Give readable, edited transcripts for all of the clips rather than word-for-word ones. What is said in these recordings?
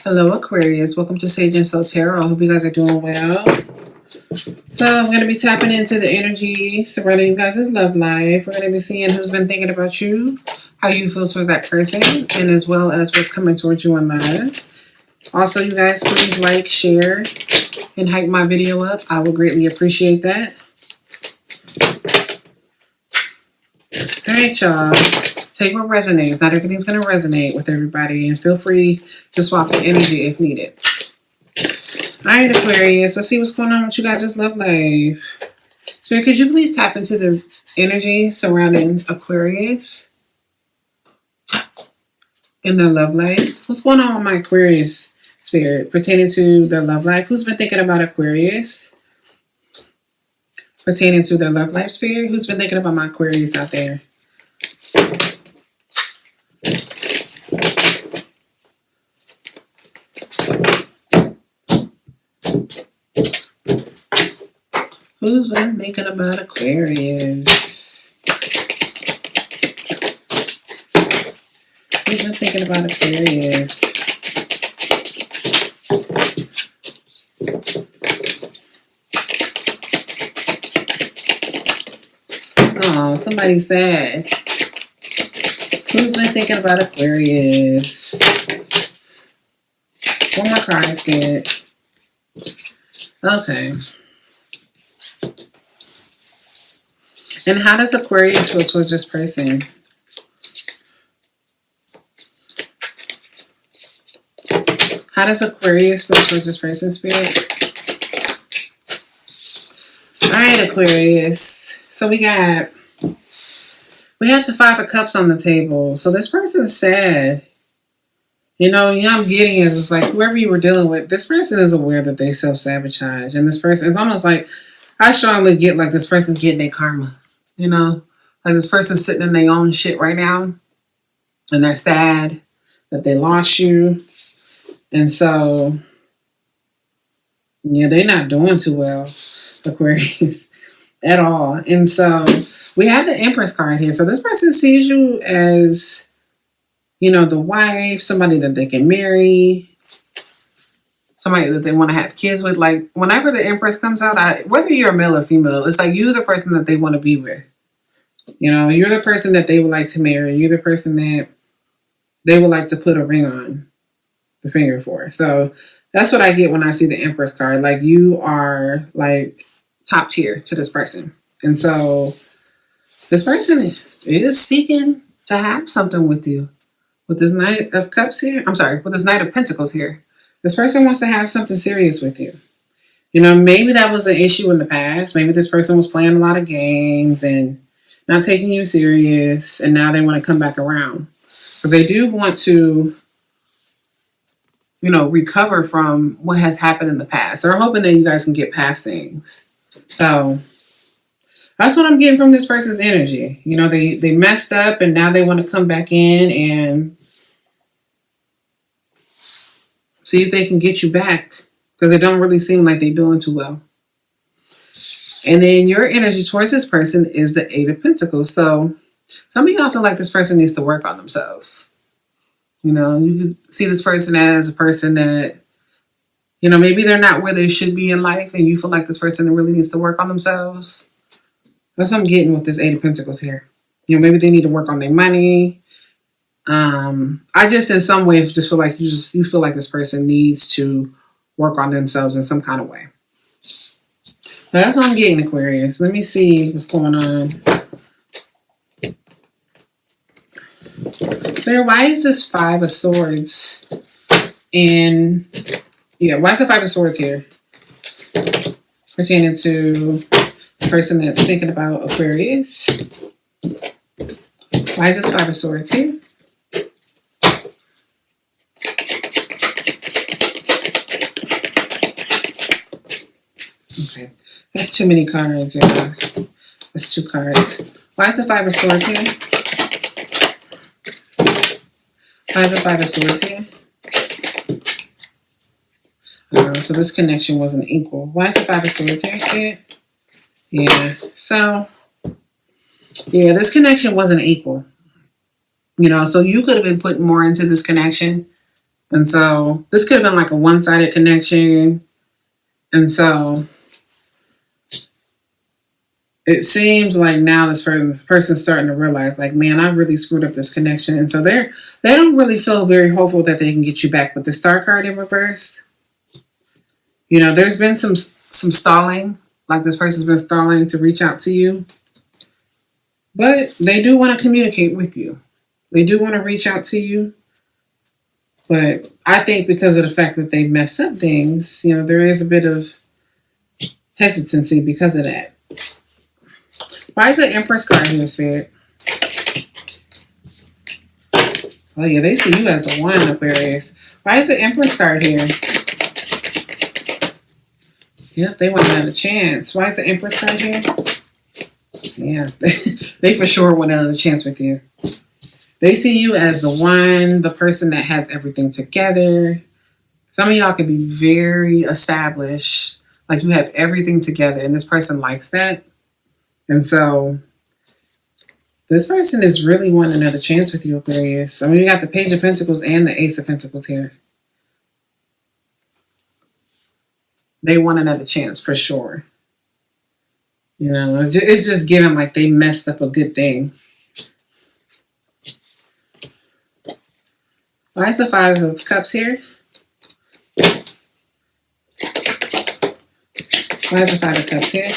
Hello, Aquarius. Welcome to Sage and Soul Tarot. I hope you guys are doing well. So I'm going to be tapping into the energy surrounding you guys' love life. We're going to be seeing who's been thinking about you, how you feel towards that person, and as well as what's coming towards you in love. Also, you guys, please like, share, and hype my video up. I would greatly appreciate that. All right, y'all. Take what resonates. Not everything's going to resonate with everybody, and feel free to swap the energy if needed. All right, Aquarius, let's see what's going on with you guys' love life. Spirit, could you please tap into the energy surrounding Aquarius in their love life? What's going on with my Aquarius, Spirit, pertaining to their love life? Who's been thinking about Aquarius pertaining to their love life, Spirit? Who's been thinking about my Aquarius out there? Who's been thinking about Aquarius? Who's been thinking about Aquarius? Oh, somebody said. Who's been thinking about Aquarius? One more card is good. Okay. And how does Aquarius feel towards this person? How does Aquarius feel towards this person, Spirit? All right, Aquarius. So we have the Five of Cups on the table. So this person's sad. You know, I'm getting is it's like whoever you were dealing with, this person is aware that they self-sabotage. And this person, it's almost like, I strongly get like this person's getting their karma. You know, like this person's sitting in their own shit right now. And they're sad that they lost you. And so, yeah, they're not doing too well, Aquarius, at all. And so we have the Empress card here. So this person sees you as, you know, the wife, somebody that they can marry, somebody that they want to have kids with. Like whenever the Empress comes out, whether you're a male or female, it's like you're the person that they want to be with. You know, you're the person that they would like to marry. You're the person that they would like to put a ring on the finger for. So that's what I get when I see the Empress card. Like you are like top tier to this person. And so this person is seeking to have something with you. With this Knight of Cups here, with this Knight of Pentacles here. This person wants to have something serious with you. You know, maybe that was an issue in the past. Maybe this person was playing a lot of games and not taking you serious. And now they want to come back around. Because they do want to, you know, recover from what has happened in the past. They're hoping that you guys can get past things. So that's what I'm getting from this person's energy. You know, they messed up and now they want to come back in and see if they can get you back. Because it don't really seem like they're doing too well. And then your energy towards this person is the Eight of Pentacles. So some of y'all feel like this person needs to work on themselves. You know, you can see this person as a person that, you know, maybe they're not where they should be in life and you feel like this person really needs to work on themselves. That's what I'm getting with this Eight of Pentacles here. You know, maybe they need to work on their money. I just in some way just feel like you feel like this person needs to work on themselves in some kind of way. But that's what I'm getting, Aquarius. Let me see what's going on. So why is this Five of Swords? And yeah, why is the Five of Swords here? Pertaining to the person that's thinking about Aquarius. Why is this Five of Swords here? Okay, that's too many cards. Yeah. That's two cards. Why is the Five of Swords here? Why is the Five of Swords here? So this connection wasn't equal. Why is the Five of Swords here? Yeah. So, yeah, this connection wasn't equal. You know, so you could have been putting more into this connection And so this could have been like a one-sided connection. And so it seems like now this person's starting to realize, like, man, I really screwed up this connection. And so they don't really feel very hopeful that they can get you back. With the Star card in reverse, you know, there's been some stalling. Like this person's been stalling to reach out to you. But they do want to communicate with you. They do want to reach out to you. But I think because of the fact that they messed up things, you know, there is a bit of hesitancy because of that. Why is the Empress card here, Spirit? Oh, yeah, they see you as the one, Aquarius. Why is the Empress card here? Yep, they want another chance. Why is the Empress card here? Yeah, they for sure want another chance with you. They see you as the one, the person that has everything together. Some of y'all can be very established. Like you have everything together, and this person likes that. And so this person is really wanting another chance with you, Aquarius. I mean, you got the Page of Pentacles and the Ace of Pentacles here. They want another chance for sure. You know, it's just given like they messed up a good thing. Why is the Five of Cups here? Why is the Five of Cups here?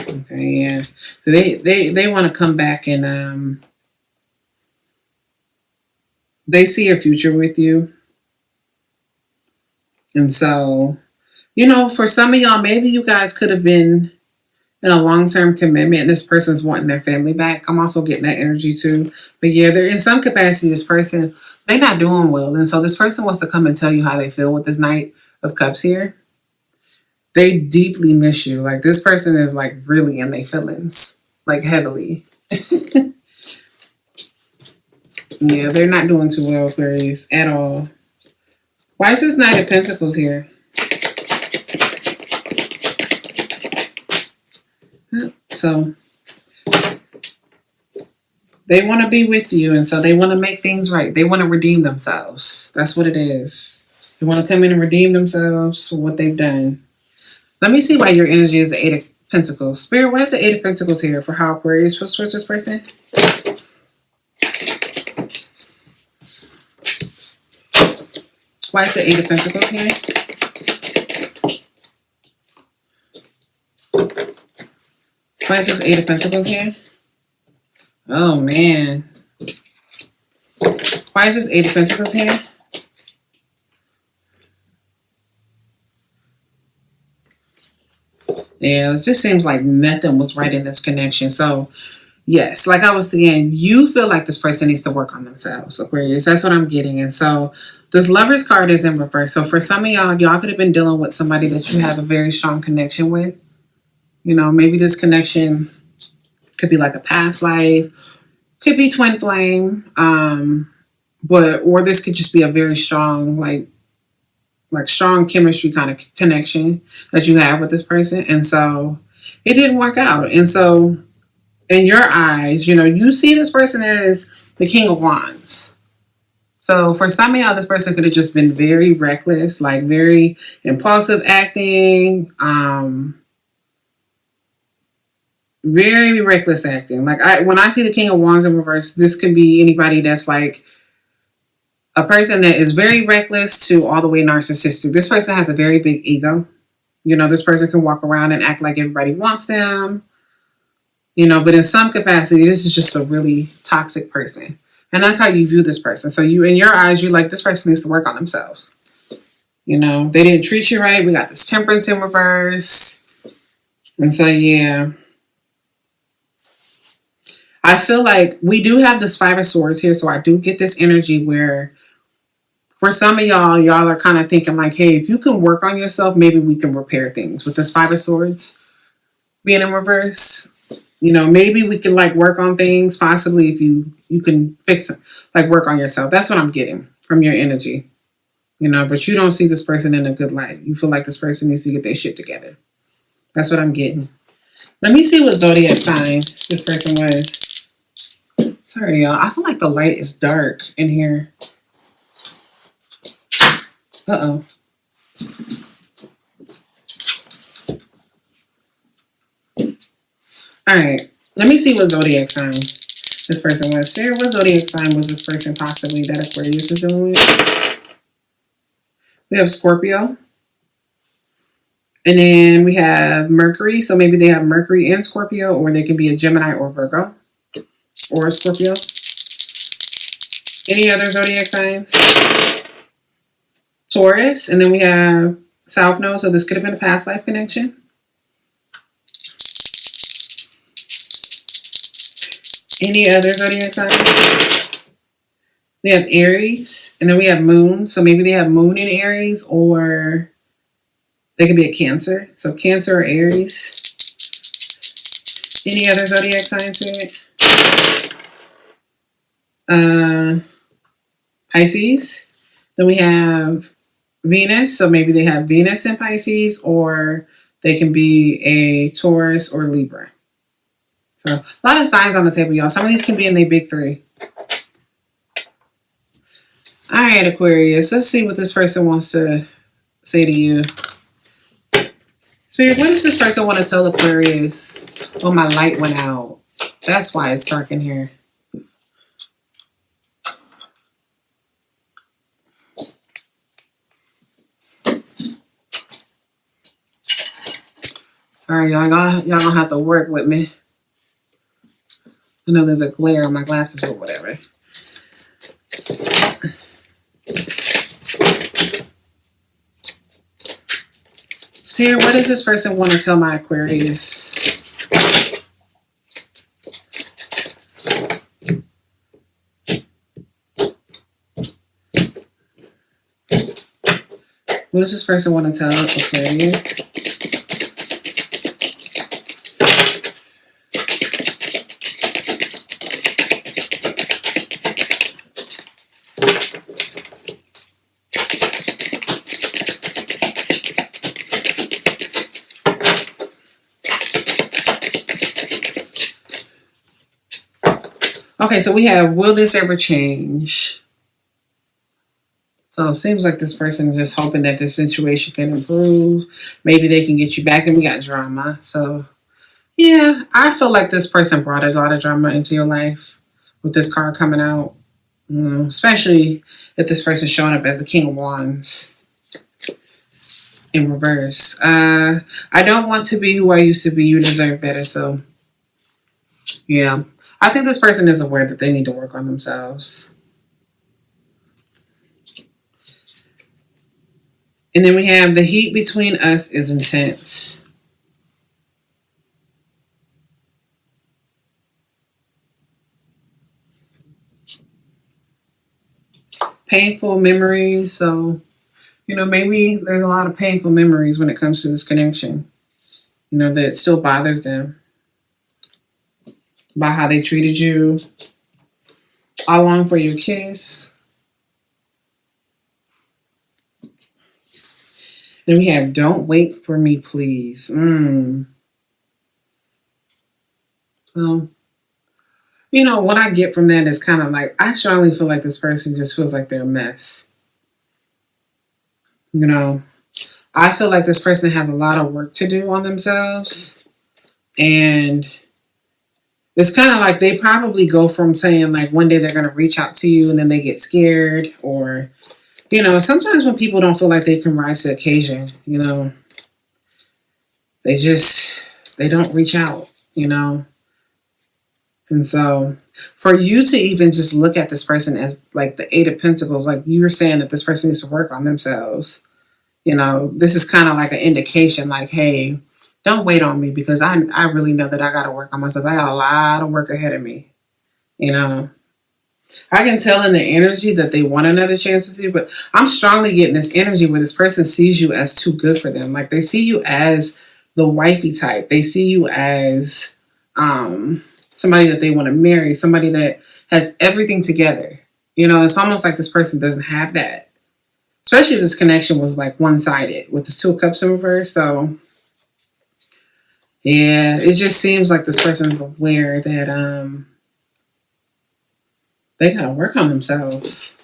Okay, yeah. So they want to come back and they see a future with you. And so, you know, for some of y'all, maybe you guys could have been in a long-term commitment and this person's wanting their family back. I'm also getting that energy too. But yeah, they're in some capacity, this person, they're not doing well. And so this person wants to come and tell you how they feel with this Knight of Cups here. They deeply miss you. Like this person is like really in their feelings, like heavily. Yeah, they're not doing too well, Aquarius, at all. Why is this Knight of Pentacles here? So they want to be with you, and so they want to make things right. They want to redeem themselves. That's what it is. They want to come in and redeem themselves for what they've done. Let me see why your energy is the Eight of Pentacles. Spirit, why is the Eight of Pentacles here for how Aquarius feels towards this person? Why is the Eight of Pentacles here? Why is this Eight of Pentacles here? Oh, man. Why is this Eight of Pentacles here? Yeah, it just seems like nothing was right in this connection. So, yes, like I was saying, you feel like this person needs to work on themselves, Aquarius. That's what I'm getting. And so, this Lover's card is in reverse. So, for some of y'all could have been dealing with somebody that you have a very strong connection with. You know, maybe this connection could be like a past life, could be twin flame, or this could just be a very strong, like strong chemistry kind of connection that you have with this person. And so it didn't work out. And so in your eyes, you know, you see this person as the King of Wands. So for some of y'all, this person could have just been very reckless, like very impulsive acting, very reckless acting. Like when I see the King of Wands in reverse, this could be anybody that's like a person that is very reckless to all the way narcissistic. This person has a very big ego. You know, this person can walk around and act like everybody wants them. You know, but in some capacity, this is just a really toxic person. And that's how you view this person. So you, in your eyes, you like, this person needs to work on themselves. You know, they didn't treat you right. We got this Temperance in reverse. And so, yeah. I feel like we do have this Five of Swords here. So I do get this energy where for some of y'all are kind of thinking like, hey, if you can work on yourself, maybe we can repair things. With this Five of Swords being in reverse, you know, maybe we can like work on things. Possibly if you can fix it, like work on yourself. That's what I'm getting from your energy. You know, but you don't see this person in a good light. You feel like this person needs to get their shit together. That's what I'm getting. Let me see what Zodiac sign this person was. Sorry, y'all. I feel like the light is dark in here. Uh-oh. All right. Let me see what zodiac sign this person was. Here, what zodiac sign was this person possibly that Aquarius is dealing with? We have Scorpio. And then we have Mercury. So maybe they have Mercury in Scorpio, or they can be a Gemini or Virgo or a Scorpio. Any other zodiac signs? Taurus. And then we have South Node. So this could have been a past life connection. Any other zodiac signs? We have Aries. And then we have Moon. So maybe they have Moon in Aries, or they could be a Cancer. So Cancer or Aries. Any other zodiac signs here? Pisces. Then we have Venus. So maybe they have Venus in Pisces, or they can be a Taurus or Libra. So a lot of signs on the table, y'all. Some of these can be in the big three. All right, Aquarius. Let's see what this person wants to say to you. Spirit, what does this person want to tell Aquarius? Oh, my light went out. That's why it's dark in here. Sorry, y'all gonna have to work with me. I know there's a glare on my glasses, but whatever. Spirit, what does this person want to tell my Aquarius? What does this person want to tell Aquarius? Okay, so we have, will this ever change? So it seems like this person is just hoping that this situation can improve. Maybe they can get you back, and we got drama. So yeah, I feel like this person brought a lot of drama into your life with this card coming out. Especially if this person's showing up as the King of Wands in reverse. I don't want to be who I used to be. You deserve better. So yeah, I think this person is aware that they need to work on themselves. And then we have the heat between us is intense. Painful memories. So, maybe there's a lot of painful memories when it comes to this connection. That still bothers them. About how they treated you. I long for your kiss. Then we have don't wait for me, please. So, what I get from that is kind of like, I strongly feel like this person just feels like they're a mess. I feel like this person has a lot of work to do on themselves. And it's kind of like they probably go from saying like one day they're going to reach out to you and then they get scared, or, sometimes when people don't feel like they can rise to the occasion, they don't reach out, And so for you to even just look at this person as like the Eight of Pentacles, like you were saying that this person needs to work on themselves, this is kind of like an indication like, hey, don't wait on me, because I really know that I got to work on myself. I got a lot of work ahead of me. I can tell in the energy that they want another chance with you, but I'm strongly getting this energy where this person sees you as too good for them. Like they see you as the wifey type. They see you as somebody that they want to marry, somebody that has everything together. It's almost like this person doesn't have that. Especially if this connection was like one-sided with the Two of Cups in reverse. So yeah, it just seems like this person is aware that they gotta work on themselves.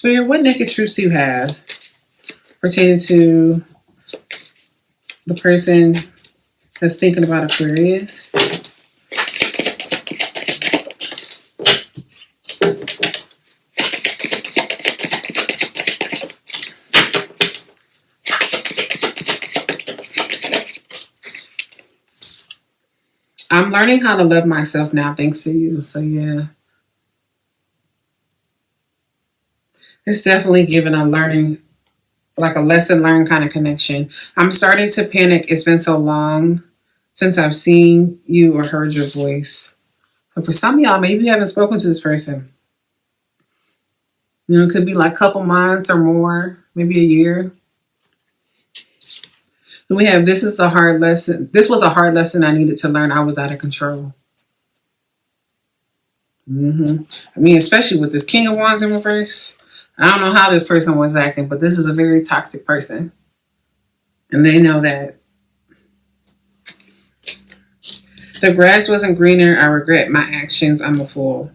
Spirit, what naked truths do you have pertaining to the person that's thinking about Aquarius? I'm learning how to love myself now thanks to you. So yeah. It's definitely given a learning, like a lesson learned kind of connection. I'm starting to panic. It's been so long since I've seen you or heard your voice. So for some of y'all, maybe you haven't spoken to this person. You know, it could be like a couple months or more, maybe a year. And we have, this is a hard lesson. This was a hard lesson I needed to learn. I was out of control. I mean, especially with this King of Wands in reverse. I don't know how this person was acting, but this is a very toxic person. And they know that. The grass wasn't greener. I regret my actions. I'm a fool.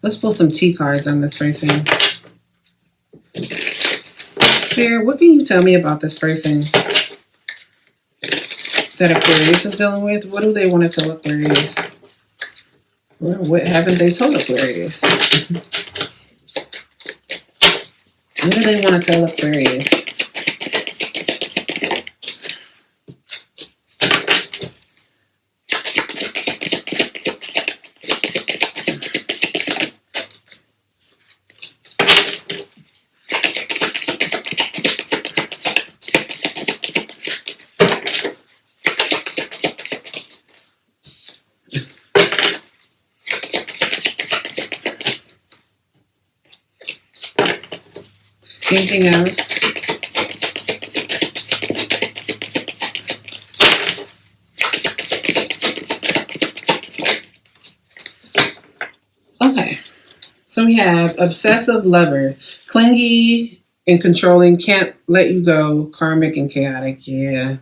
Let's pull some T cards on this person. Spirit, what can you tell me about this person that Aquarius is dealing with? What do they want to tell Aquarius? What haven't they told Aquarius? What do they want to tell Aquarius? Anything else? Okay. So we have obsessive lover, clingy and controlling, can't let you go, karmic and chaotic. Yeah.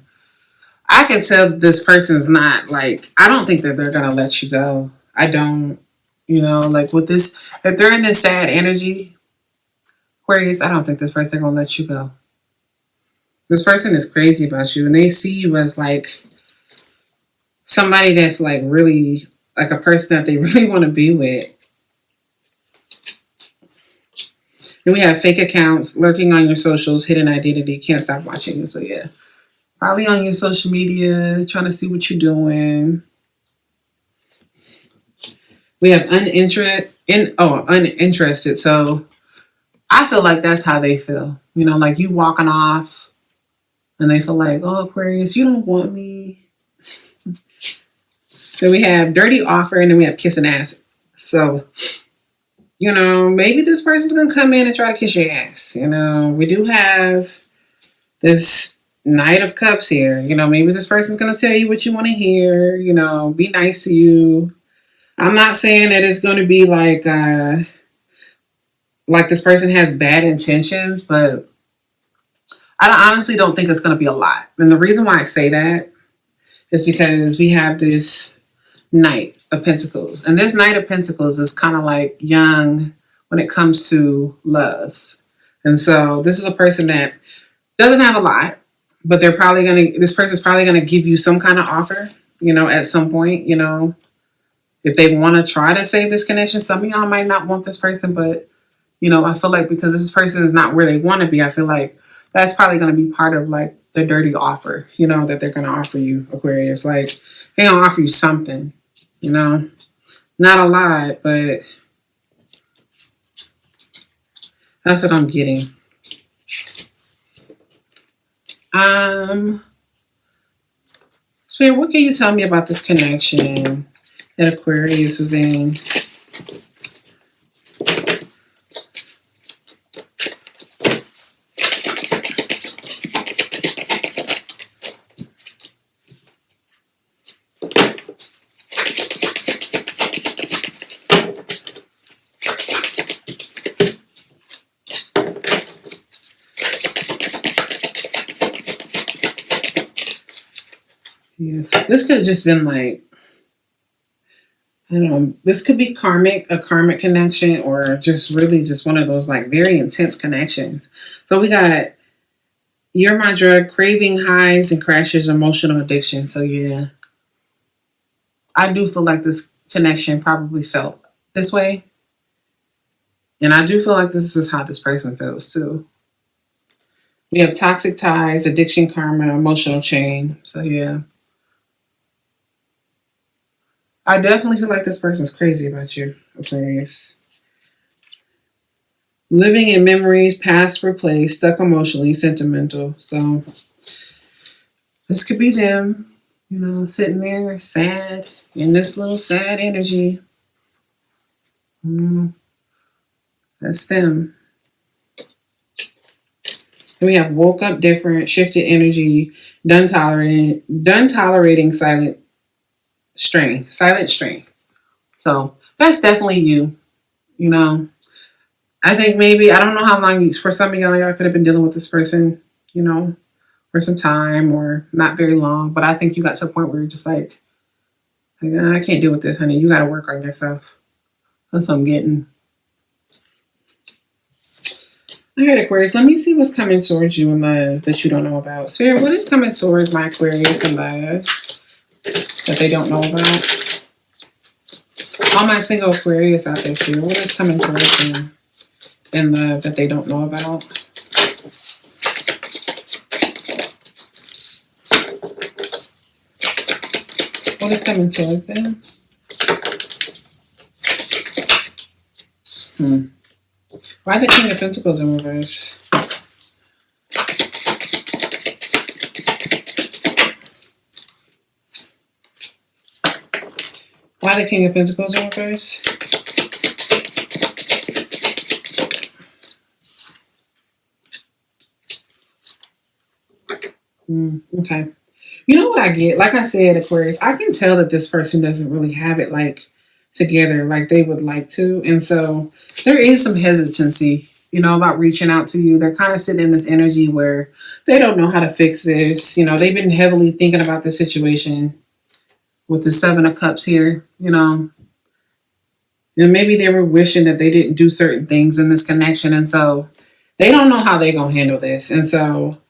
I can tell this person's not like, I don't think that they're going to let you go. I don't, you know, like with this, if they're in this sad energy, Aquarius, I don't think this person gonna let you go. This person is crazy about you, and they see you as like somebody that's like really like a person that they really want to be with. And we have fake accounts lurking on your socials, hidden identity, can't stop watching you. So yeah, probably on your social media, trying to see what you're doing. We have uninterested. So I feel like that's how they feel. You know, like you walking off and they feel like, oh, Aquarius, you don't want me. Then we have dirty offer and then we have kissing ass. So, you know, maybe this person's going to come in and try to kiss your ass. You know, we do have this Knight of Cups here. You know, maybe this person's going to tell you what you want to hear, you know, be nice to you. I'm not saying that it's going to be like this person has bad intentions, but I honestly don't think it's going to be a lot. And the reason why I say that is because we have this Knight of Pentacles. And this Knight of Pentacles is kind of like young when it comes to love. And so this is a person that doesn't have a lot, but this person's probably going to give you some kind of offer, you know, at some point, you know, if they want to try to save this connection. Some of y'all might not want this person, but, you know, I feel like because this person is not where they want to be, I feel like that's probably going to be part of like the dirty offer, you know, that they're going to offer you, Aquarius. Like they're going to offer you something, you know, not a lot, but that's what I'm getting. Spirit, what can you tell me about this connection that Aquarius is in? Yeah. This could have just been like, I don't know, this could be a karmic connection, or just really just one of those like very intense connections. So we got you're my drug, craving highs and crashes, emotional addiction. So yeah, I do feel like this connection probably felt this way. And I do feel like this is how this person feels too. We have toxic ties, addiction, karma, emotional chain. So yeah, I definitely feel like this person's crazy about you, Aquarius. Living in memories, past replaced, stuck emotionally, sentimental. So this could be them, sitting there sad in this little sad energy. Mm, that's them. And we have woke up different, shifted energy, done tolerating silent strength. So that's definitely you. You know, I think maybe I don't know how long for some of y'all could have been dealing with this person. You know, for some time or not very long, but I think you got to a point where you're just like I can't deal with this, honey. You got to work on yourself. That's what I'm getting. All right, Aquarius, let me see what's coming towards you in love that you don't know about. Spirit, what is coming towards my Aquarius in love that they don't know about? All my single Aquarius out there, Spirit, what is coming towards them in love that they don't know about? What is coming towards them? Why the King of Pentacles in reverse? Why the King of Pentacles in reverse? Okay. You know what I get? Like I said, Aquarius, I can tell that this person doesn't really have it like together like they would like to. And so there is some hesitancy, about reaching out to you. They're kind of sitting in this energy where they don't know how to fix this. They've been heavily thinking about the situation with the Seven of Cups here, And maybe they were wishing that they didn't do certain things in this connection. And so they don't know how they're going to handle this. And so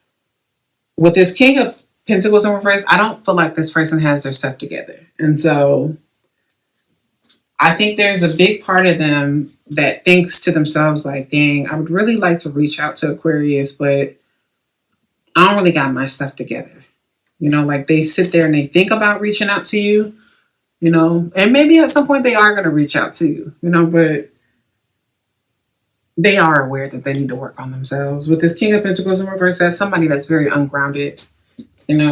with this King of Pentacles in reverse, I don't feel like this person has their stuff together. And so I think there's a big part of them that thinks to themselves like, dang, I would really like to reach out to Aquarius, but I don't really got my stuff together. Like they sit there and they think about reaching out to you, and maybe at some point they are going to reach out to you, but they are aware that they need to work on themselves. With this King of Pentacles in reverse, that's somebody that's very ungrounded,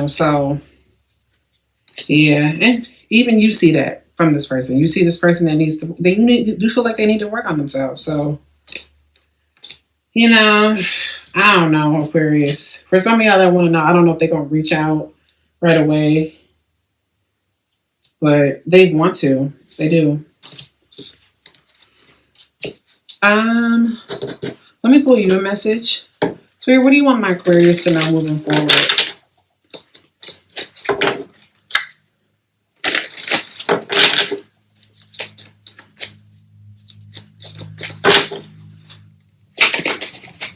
so yeah. And even you see that from this person. You see this person that you feel like they need to work on themselves. So, I don't know, Aquarius. For some of y'all that want to know, I don't know if they're going to reach out right away, but they want to. They do. Let me pull you a message. Spirit, what do you want my Aquarius to know moving forward?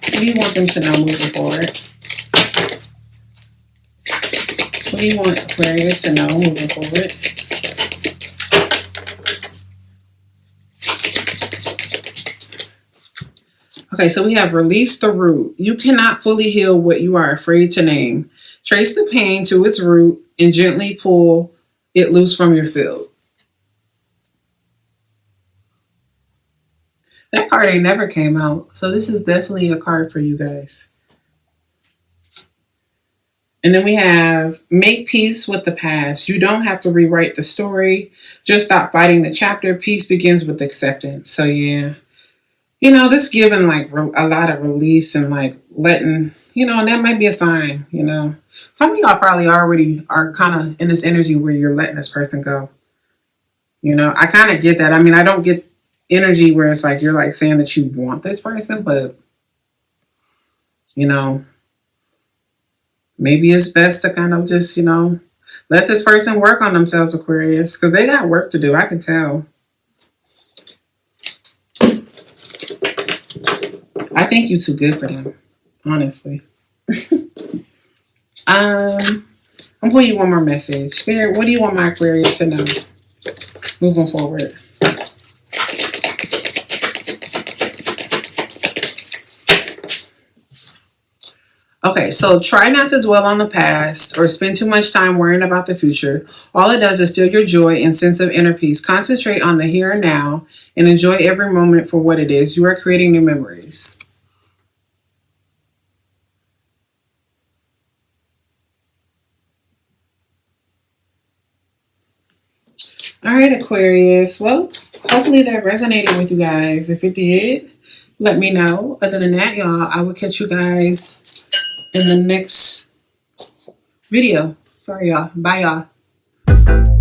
What do you want them to know moving forward? What do you want Aquarius to know moving forward? Okay, so we have release the root. You cannot fully heal what you are afraid to name. Trace the pain to its root and gently pull it loose from your field. That card ain't never came out, so this is definitely a card for you guys. And then we have make peace with the past. You don't have to rewrite the story. Just stop fighting the chapter. Peace begins with acceptance. So yeah, this giving like a lot of release and like letting, and that might be a sign, Some of y'all probably already are kind of in this energy where you're letting this person go. I kind of get that. I mean, I don't get energy where it's like you're like saying that you want this person, but maybe it's best to kind of just Let this person work on themselves, Aquarius, because they got work to do. I can tell. I think you too good for them, honestly. I'm putting you one more message. Spirit, what do you want my Aquarius to know moving forward? Okay, so try not to dwell on the past or spend too much time worrying about the future. All it does is steal your joy and sense of inner peace. Concentrate on the here and now and enjoy every moment for what it is. You are creating new memories. All right, Aquarius. Well, hopefully that resonated with you guys. If it did, let me know. Other than that, y'all, I will catch you guys in the next video. Sorry, y'all. Bye, y'all.